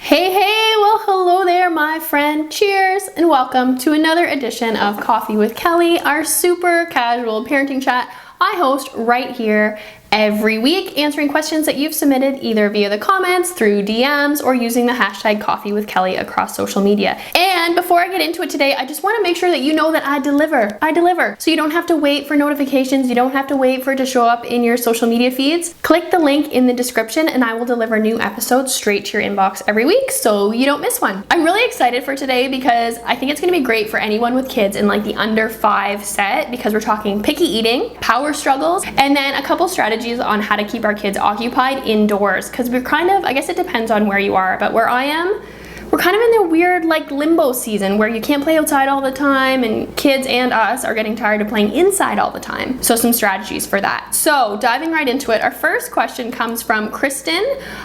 Hey, well, hello there, my friend. Cheers, and welcome to another edition of Coffee with Kelly, our super casual parenting chat I host right here every week, answering questions that you've submitted either via the comments, through DMs, or using the hashtag Coffee with Kelly across social media. And before I get into it today, I just want to make sure that you know that I deliver. So you don't have to wait for notifications. You don't have to wait for it to show up in your social media feeds. Click the link in the description and I will deliver new episodes straight to your inbox every week so you don't miss one. I'm really excited for today because I think it's going to be great for anyone with kids in like the under 5 set, because we're talking picky eating, power struggles, and then a couple strategies on how to keep our kids occupied indoors, because we're kind of, I guess it depends on where you are, but where I am, we're kind of in the weird like limbo season where you can't play outside all the time and kids and us are getting tired of playing inside all the time. So some strategies for that. So diving right into it, our first question comes from Kristen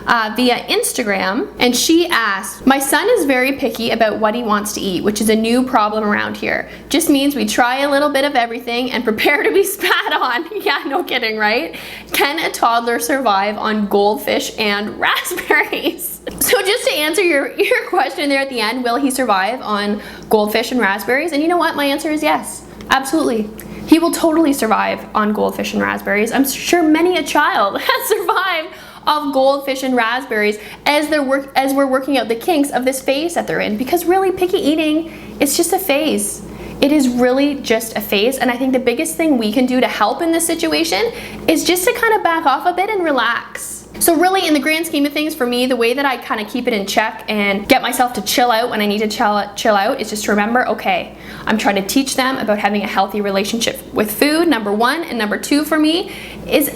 via Instagram, and she asked, my son is very picky about what he wants to eat, which is a new problem around here. Just means we try a little bit of everything and prepare to be spat on. Yeah, no kidding, right? Can a toddler survive on goldfish and raspberries? So just to answer your question there at the end, will he survive on goldfish and raspberries? And you know what? My answer is yes, absolutely. He will totally survive on goldfish and raspberries. I'm sure many a child has survived off goldfish and raspberries as we're working out the kinks of this phase that they're in. Because really, picky eating, it's just a phase. It is really just a phase, and I think the biggest thing we can do to help in this situation is just to kind of back off a bit and relax. So really, in the grand scheme of things, for me, the way that I kind of keep it in check and get myself to chill out when I need to chill out is just to remember, okay, I'm trying to teach them about having a healthy relationship with food, number one, and number two for me is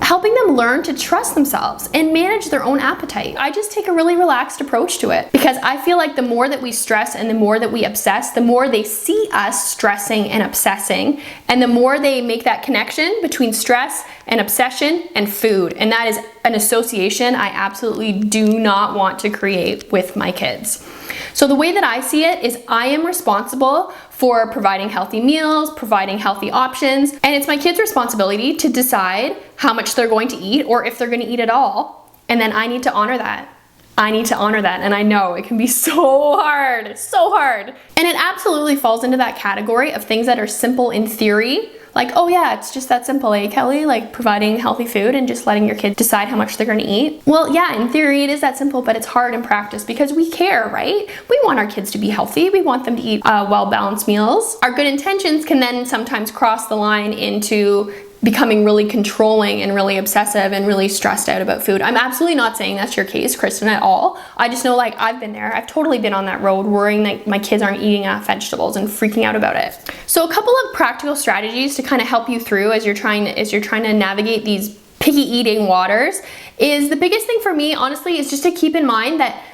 helping them learn to trust themselves and manage their own appetite. I just take a really relaxed approach to it, because I feel like the more that we stress and the more that we obsess, the more they see us stressing and obsessing, and the more they make that connection between stress and obsession and food. And that is an association I absolutely do not want to create with my kids. So the way that I see it is I am responsible for providing healthy meals, providing healthy options, and it's my kids' responsibility to decide how much they're going to eat or if they're going to eat at all. And then I need to honor that. And I know it can be so hard. And it absolutely falls into that category of things that are simple in theory. Like, oh yeah, it's just that simple, eh, Kelly? Like providing healthy food and just letting your kids decide how much they're gonna eat. Well, yeah, in theory it is that simple, but it's hard in practice because we care, right? We want our kids to be healthy. We want them to eat well-balanced meals. Our good intentions can then sometimes cross the line into becoming really controlling and really obsessive and really stressed out about food. I'm absolutely not saying that's your case, Kristen, at all. I just know, like, I've been there. I've totally been on that road, worrying that my kids aren't eating enough vegetables and freaking out about it. So a couple of practical strategies to kind of help you through as you're trying to navigate these picky eating waters is, the biggest thing for me, honestly, is just to keep in mind that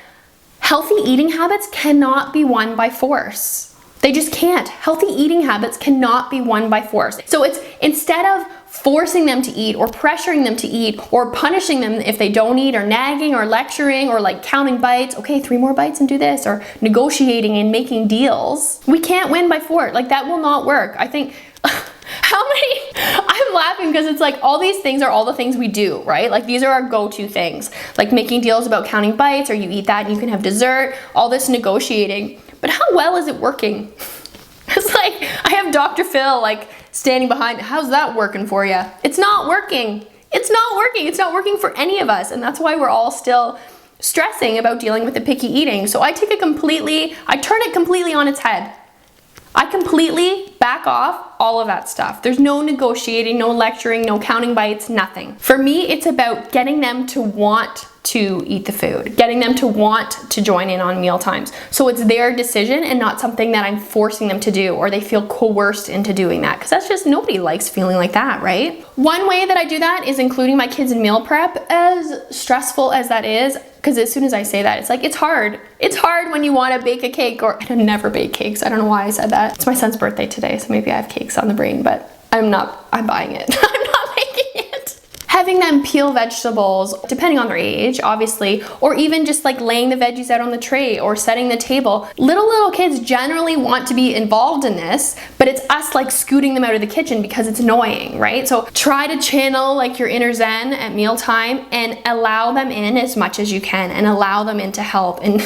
healthy eating habits cannot be won by force. They just can't. Healthy eating habits cannot be won by force. So it's, instead of forcing them to eat or pressuring them to eat or punishing them if they don't eat, or nagging or lecturing or like counting bites, okay, 3 more bites and do this, or negotiating and making deals, we can't win by force. Like, that will not work. I think I'm laughing because it's like all these things are all the things we do, right? Like, these are our go-to things, like making deals about counting bites, or you eat that and you can have dessert, all this negotiating. But how well is it working? It's like, I have Dr. Phil like standing behind, how's that working for you? It's not working. It's not working for any of us. And that's why we're all still stressing about dealing with the picky eating. So I turn it completely on its head. I completely back off all of that stuff. There's no negotiating, no lecturing, no counting bites, nothing. For me, it's about getting them to want to eat the food, getting them to want to join in on meal times. So it's their decision and not something that I'm forcing them to do, or they feel coerced into doing that, because that's just, nobody likes feeling like that, right? One way that I do that is including my kids in meal prep, as stressful as that is, because as soon as I say that, it's like, it's hard. It's hard when you want to bake a cake, or I never bake cakes. I don't know why I said that. It's my son's birthday today, so maybe I have cakes on the brain, but I'm buying it. I'm not making it. having them peel vegetables, depending on their age, obviously, or even just like laying the veggies out on the tray or setting the table. Little kids generally want to be involved in this, but it's us like scooting them out of the kitchen because it's annoying, right? So try to channel like your inner zen at mealtime and allow them in as much as you can and allow them in to help. And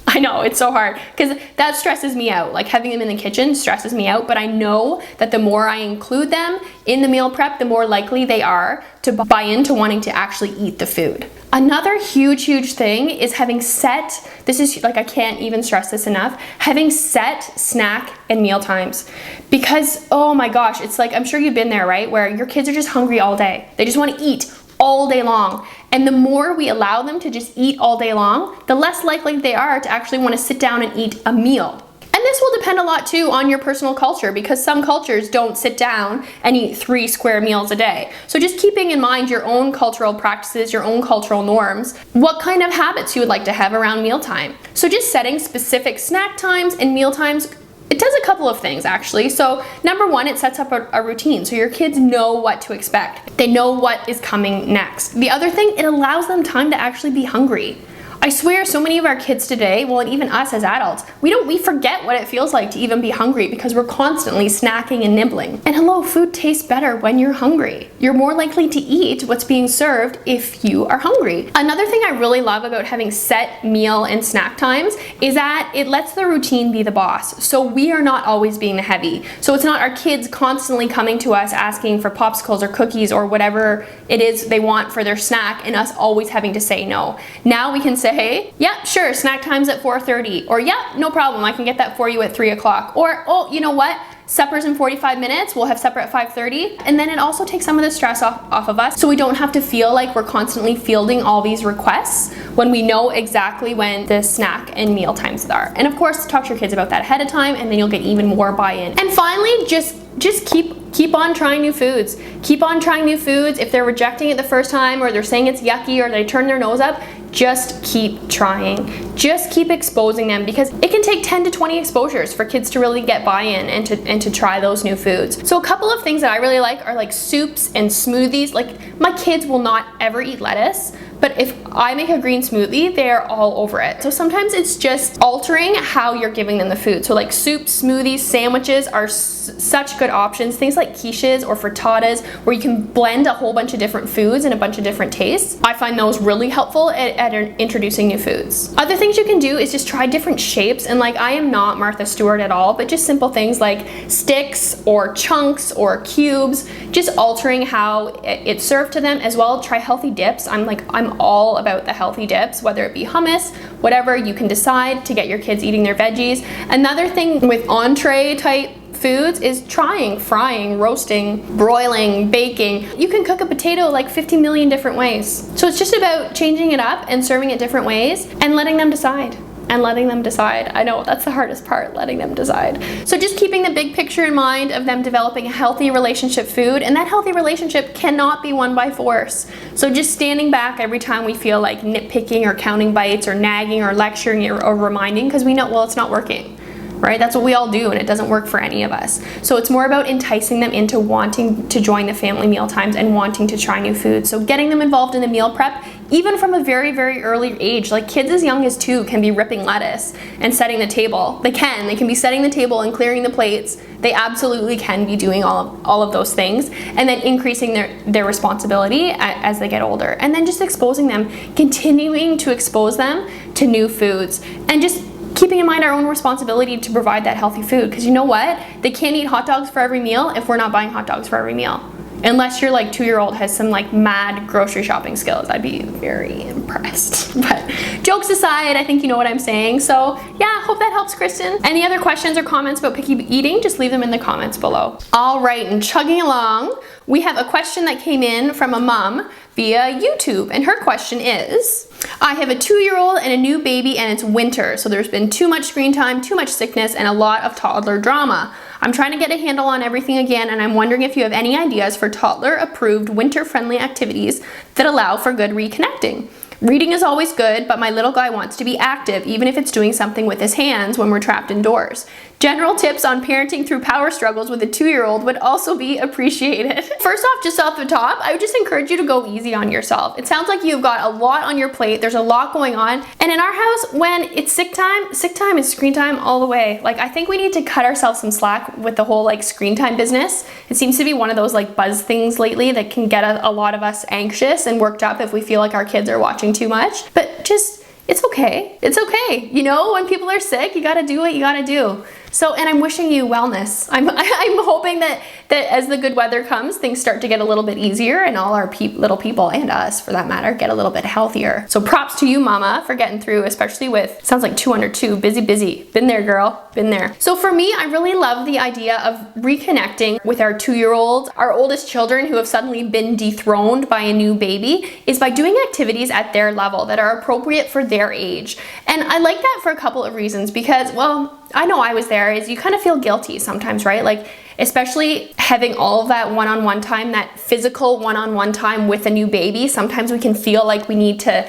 I know it's so hard because that stresses me out. Like having them in the kitchen stresses me out, but I know that the more I include them in the meal prep, the more likely they are to buy into wanting to actually eat the food. Another huge thing is having set, this is like, I can't even stress this enough, having set snack and meal times. Because, oh my gosh, it's like, I'm sure you've been there, right? Where your kids are just hungry all day. They just want to eat all day long. And the more we allow them to just eat all day long, the less likely they are to actually want to sit down and eat a meal. And this will depend a lot too on your personal culture, because some cultures don't sit down and eat 3 square meals a day. So just keeping in mind your own cultural practices, your own cultural norms, what kind of habits you would like to have around mealtime. So just setting specific snack times and meal times, it does a couple of things actually. So number one, it sets up a routine so your kids know what to expect. They know what is coming next. The other thing, it allows them time to actually be hungry. I swear so many of our kids today, well, and even us as adults, we forget what it feels like to even be hungry because we're constantly snacking and nibbling. And hello, food tastes better when you're hungry. You're more likely to eat what's being served if you are hungry. Another thing I really love about having set meal and snack times is that it lets the routine be the boss. So we are not always being the heavy. So it's not our kids constantly coming to us asking for popsicles or cookies or whatever it is they want for their snack and us always having to say no. Now we can say, hey, yeah, sure, snack time's at 4:30, or yeah, no problem, I can get that for you at 3 o'clock, or oh, you know what? Supper's in 45 minutes, we'll have supper at 5:30. And then it also takes some of the stress off of us so we don't have to feel like we're constantly fielding all these requests when we know exactly when the snack and meal times are. And of course, talk to your kids about that ahead of time and then you'll get even more buy-in. And finally, just keep on trying new foods. Keep on trying new foods. If they're rejecting it the first time or they're saying it's yucky or they turn their nose up, just keep trying. Just keep exposing them because it can take 10 to 20 exposures for kids to really get buy-in and to try those new foods. So a couple of things that I really like are like soups and smoothies. Like my kids will not ever eat lettuce, but if I make a green smoothie, they're all over it. So sometimes it's just altering how you're giving them the food. So like soups, smoothies, sandwiches are such good options. Things like quiches or frittatas where you can blend a whole bunch of different foods and a bunch of different tastes. I find those really helpful at introducing new foods. Other things you can do is just try different shapes, and like I am not Martha Stewart at all, but just simple things like sticks or chunks or cubes, just altering how it's served to them. As well, try healthy dips. I'm all about the healthy dips, whether it be hummus, whatever you can decide to get your kids eating their veggies. Another thing with entree type foods is trying frying, roasting, broiling, baking. You can cook a potato like 50 million different ways. So it's just about changing it up and serving it different ways and letting them decide. I know that's the hardest part, letting them decide. So just keeping the big picture in mind of them developing a healthy relationship food, and that healthy relationship cannot be won by force. So just standing back every time we feel like nitpicking or counting bites or nagging or lecturing or reminding because we know, well, it's not working. Right? That's what we all do and it doesn't work for any of us. So it's more about enticing them into wanting to join the family meal times and wanting to try new foods. So getting them involved in the meal prep, even from a very, very early age. Like kids as young as 2 can be ripping lettuce and setting the table. They can be setting the table and clearing the plates. They absolutely can be doing all of those things, and then increasing their responsibility as they get older. And then just exposing them, continuing to expose them to new foods, and just keeping in mind our own responsibility to provide that healthy food. Because you know what? They can't eat hot dogs for every meal if we're not buying hot dogs for every meal. Unless your like 2-year-old has some like mad grocery shopping skills. I'd be very impressed. But jokes aside, I think you know what I'm saying. So yeah, hope that helps, Kristen. Any other questions or comments about picky eating, just leave them in the comments below. All right, and chugging along, we have a question that came in from a mom via YouTube, and her question is, I have a 2-year-old and a new baby and it's winter, so there's been too much screen time, too much sickness, and a lot of toddler drama. I'm trying to get a handle on everything again, and I'm wondering if you have any ideas for toddler-approved winter-friendly activities that allow for good reconnecting. Reading is always good, but my little guy wants to be active, even if it's doing something with his hands when we're trapped indoors. General tips on parenting through power struggles with a 2-year-old would also be appreciated. First off, just off the top, I would just encourage you to go easy on yourself. It sounds like you've got a lot on your plate. There's a lot going on. And in our house, when it's sick time is screen time all the way. Like, I think we need to cut ourselves some slack with the whole like screen time business. It seems to be one of those like buzz things lately that can get a lot of us anxious and worked up if we feel like our kids are watching too much. But just, it's okay. It's okay. You know, when people are sick, you gotta do what you gotta do. So, and I'm wishing you wellness. I'm hoping that as the good weather comes, things start to get a little bit easier and all our little people, and us for that matter, get a little bit healthier. So props to you, mama, for getting through, especially with, sounds like 2 under 2, busy. Been there, girl, been there. So for me, I really love the idea of reconnecting with our 2-year-olds. Our oldest children who have suddenly been dethroned by a new baby is by doing activities at their level that are appropriate for their age. And I like that for a couple of reasons because, well, I know I was there, is you kind of feel guilty sometimes, right? Like, especially having all of that one-on-one time, that physical one-on-one time with a new baby, sometimes we can feel like we need to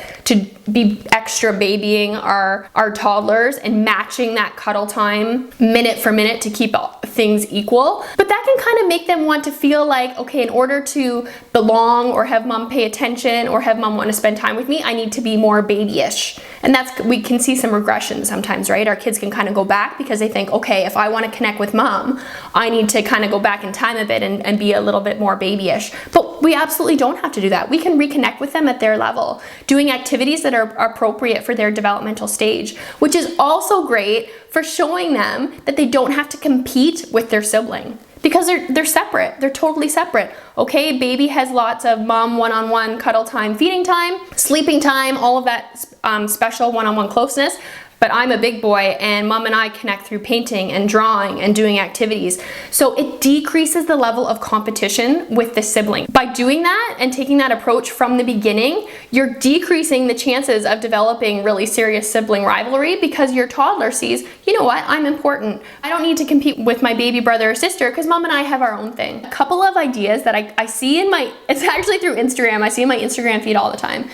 be extra babying our toddlers and matching that cuddle time minute for minute to keep things equal. But that can kind of make them want to feel like, okay, in order to belong or have mom pay attention or have mom want to spend time with me, I need to be more babyish. And we can see some regression sometimes, right? Our kids can kind of go back because they think, okay, if I want to connect with mom, I need to kind of go back in time a bit and be a little bit more babyish. But we absolutely don't have to do that. We can reconnect with them at their level, doing activities that are appropriate for their developmental stage, which is also great for showing them that they don't have to compete with their sibling. Because they're separate. They're totally separate. Okay, baby has lots of mom one-on-one cuddle time, feeding time, sleeping time, all of that special one-on-one closeness. But I'm a big boy and mom and I connect through painting and drawing and doing activities. So it decreases the level of competition with the sibling. By doing that and taking that approach from the beginning, you're decreasing the chances of developing really serious sibling rivalry because your toddler sees, you know what, I'm important. I don't need to compete with my baby brother or sister because mom and I have our own thing. A couple of ideas that I see it's actually through Instagram. I see in my Instagram feed all the time.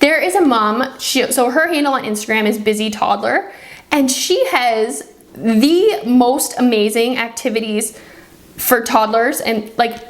There is a mom, so her handle on Instagram is Busy Toddler, and she has the most amazing activities for toddlers, and like,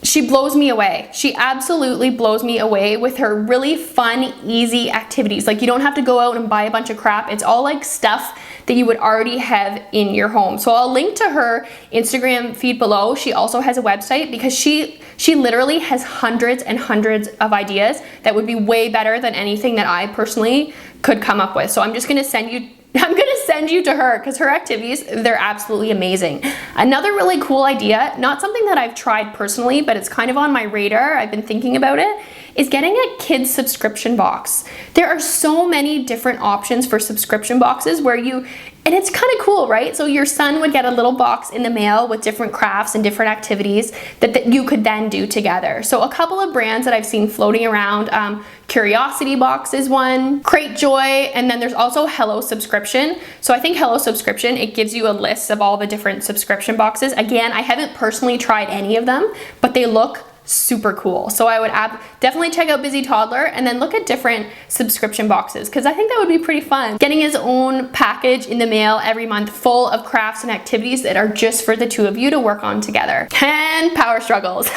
she blows me away. She absolutely blows me away with her really fun, easy activities. Like, you don't have to go out and buy a bunch of crap. It's all like stuff that you would already have in your home. So I'll link to her Instagram feed below. She also has a website because she literally has hundreds and hundreds of ideas that would be way better than anything that I personally could come up with. So I'm gonna send you to her because her activities, they're absolutely amazing. Another really cool idea, not something that I've tried personally, but it's kind of on my radar, I've been thinking about it, is getting a kids subscription box. There are so many different options for subscription boxes where and it's kind of cool, right? So your son would get a little box in the mail with different crafts and different activities that you could then do together. So a couple of brands that I've seen floating around, Curiosity Box is one, Crate Joy, and then there's also Hello Subscription. So I think Hello Subscription, it gives you a list of all the different subscription boxes. Again, I haven't personally tried any of them, but they look super cool. So I would definitely check out Busy Toddler and then look at different subscription boxes because I think that would be pretty fun. Getting his own package in the mail every month full of crafts and activities that are just for the two of you to work on together. And power struggles.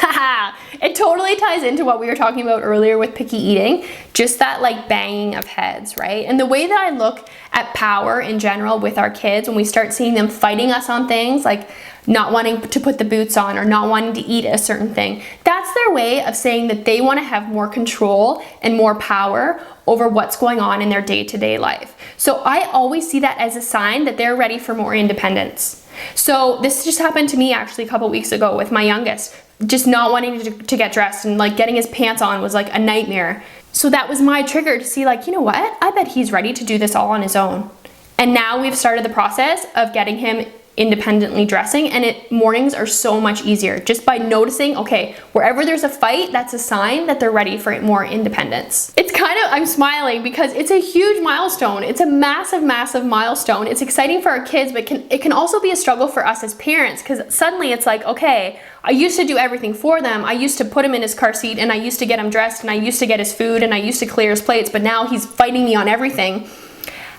It totally ties into what we were talking about earlier with picky eating, just that like banging of heads, right? And the way that I look at power in general with our kids, when we start seeing them fighting us on things like not wanting to put the boots on or not wanting to eat a certain thing, that's their way of saying that they want to have more control and more power over what's going on in their day-to-day life. So I always see that as a sign that they're ready for more independence. So this just happened to me actually a couple weeks ago with my youngest, just not wanting to get dressed and like getting his pants on was like a nightmare. So that was my trigger to see like, you know what? I bet he's ready to do this all on his own. And now we've started the process of getting him independently dressing, and mornings are so much easier just by noticing, okay, wherever there's a fight, that's a sign that they're ready for more independence. It's kind of, I'm smiling because it's a huge milestone. It's a massive, massive milestone. It's exciting for our kids, but it can also be a struggle for us as parents, because suddenly it's like, okay, I used to do everything for them. I used to put him in his car seat, and I used to get him dressed, and I used to get his food, and I used to clear his plates, but now he's fighting me on everything.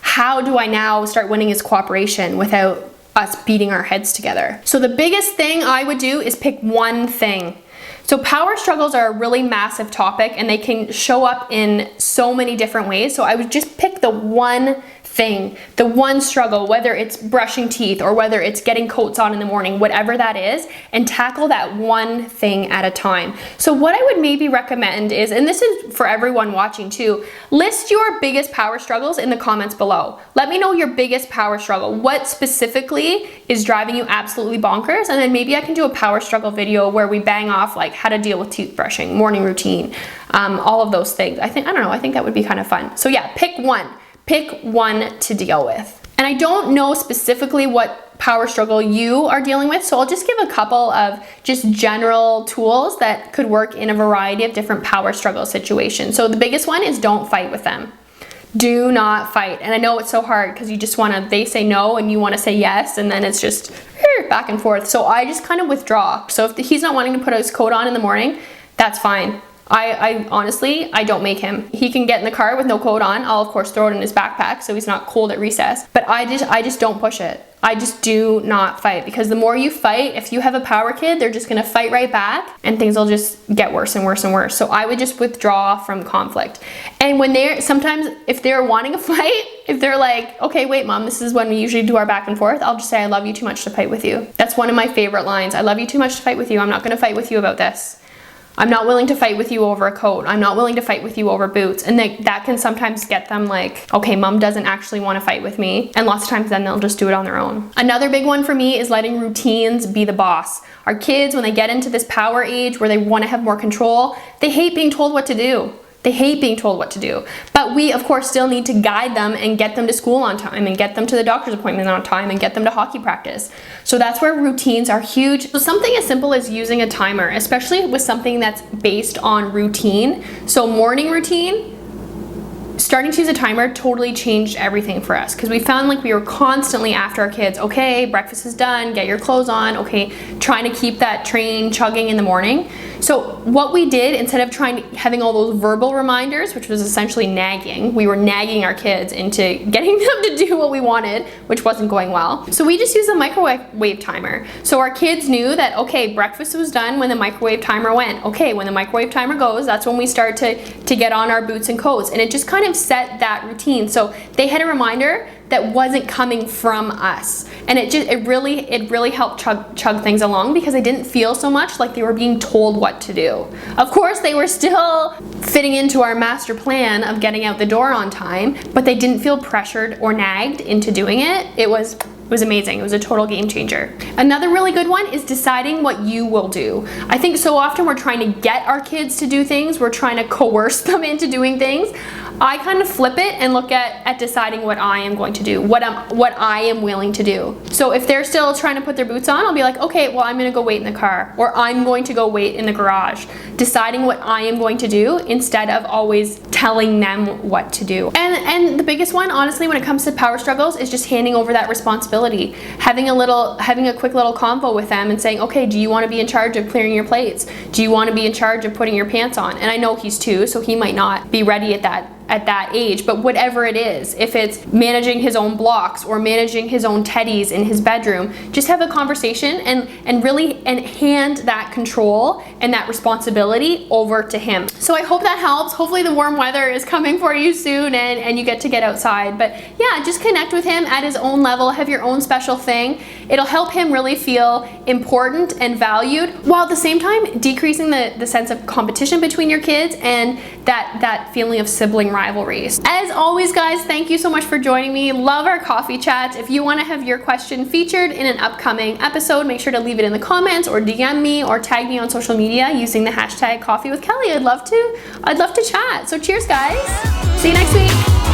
How do I now start winning his cooperation without us beating our heads together? So the biggest thing I would do is pick one thing. So power struggles are a really massive topic, and they can show up in so many different ways. So I would just pick the one thing, the one struggle, whether it's brushing teeth or whether it's getting coats on in the morning, whatever that is, and tackle that one thing at a time. So what I would maybe recommend is, and this is for everyone watching too, list your biggest power struggles in the comments below. Let me know your biggest power struggle. What specifically is driving you absolutely bonkers? And then maybe I can do a power struggle video where we bang off like how to deal with toothbrushing, morning routine, all of those things. I don't know, I think that would be kind of fun. So yeah, pick one. Pick one to deal with. And I don't know specifically what power struggle you are dealing with, so I'll just give a couple of just general tools that could work in a variety of different power struggle situations. So the biggest one is don't fight with them. Do not fight. And I know it's so hard because you just want to, they say no and you want to say yes, and then it's just back and forth. So I just kind of withdraw. So if he's not wanting to put his coat on in the morning, that's fine. I honestly, I don't make him. He can get in the car with no coat on. I'll of course throw it in his backpack so he's not cold at recess. But I just don't push it. I just do not fight, because the more you fight, if you have a power kid, they're just gonna fight right back and things will just get worse and worse and worse. So I would just withdraw from conflict. And when sometimes if they're wanting a fight, if they're like, okay, wait, mom, this is when we usually do our back and forth, I'll just say, I love you too much to fight with you. That's one of my favorite lines. I love you too much to fight with you. I'm not gonna fight with you about this. I'm not willing to fight with you over a coat. I'm not willing to fight with you over boots. And that can sometimes get them like, okay, mom doesn't actually want to fight with me. And lots of times then they'll just do it on their own. Another big one for me is letting routines be the boss. Our kids, when they get into this power age where they want to have more control, they hate being told what to do. They hate being told what to do. But we, of course, still need to guide them and get them to school on time and get them to the doctor's appointment on time and get them to hockey practice. So that's where routines are huge. So something as simple as using a timer, especially with something that's based on routine. So morning routine, starting to use a timer totally changed everything for us, because we found like we were constantly after our kids. Okay, breakfast is done, get your clothes on. Okay, trying to keep that train chugging in the morning. So what we did, instead of having all those verbal reminders, which was essentially nagging, we were nagging our kids into getting them to do what we wanted, which wasn't going well. So we just used a microwave timer. So our kids knew that, okay, breakfast was done when the microwave timer went. Okay, when the microwave timer goes, that's when we start to get on our boots and coats. And it just kind of set that routine. So they had a reminder that wasn't coming from us, and it really helped chug things along, because they didn't feel so much like they were being told what to do. Of course, they were still fitting into our master plan of getting out the door on time, but they didn't feel pressured or nagged into doing it. It was amazing. It was a total game changer. Another really good one is deciding what you will do. I think so often we're trying to get our kids to do things. We're trying to coerce them into doing things. I kind of flip it and look at deciding what I am going to do, what I am willing to do. So if they're still trying to put their boots on, I'll be like, okay, well, I'm gonna go wait in the car, or I'm going to go wait in the garage. Deciding what I am going to do instead of always telling them what to do. And the biggest one, honestly, when it comes to power struggles, is just handing over that responsibility. Having a quick little convo with them and saying, okay, do you want to be in charge of clearing your plates? Do you want to be in charge of putting your pants on? And I know he's 2, so he might not be ready at that age, but whatever it is, if it's managing his own blocks or managing his own teddies in his bedroom, just have a conversation and really hand that control and that responsibility over to him. So I hope that helps. Hopefully the warm weather is coming for you soon and you get to get outside. But yeah, just connect with him at his own level, have your own special thing. It'll help him really feel important and valued, while at the same time decreasing the sense of competition between your kids and that feeling of sibling rivalries. As always, guys, thank you so much for joining me. Love our coffee chats. If you want to have your question featured in an upcoming episode, make sure to leave it in the comments or DM me or tag me on social media using the hashtag coffeewithkelly. I'd love to chat. So cheers, guys. See you next week.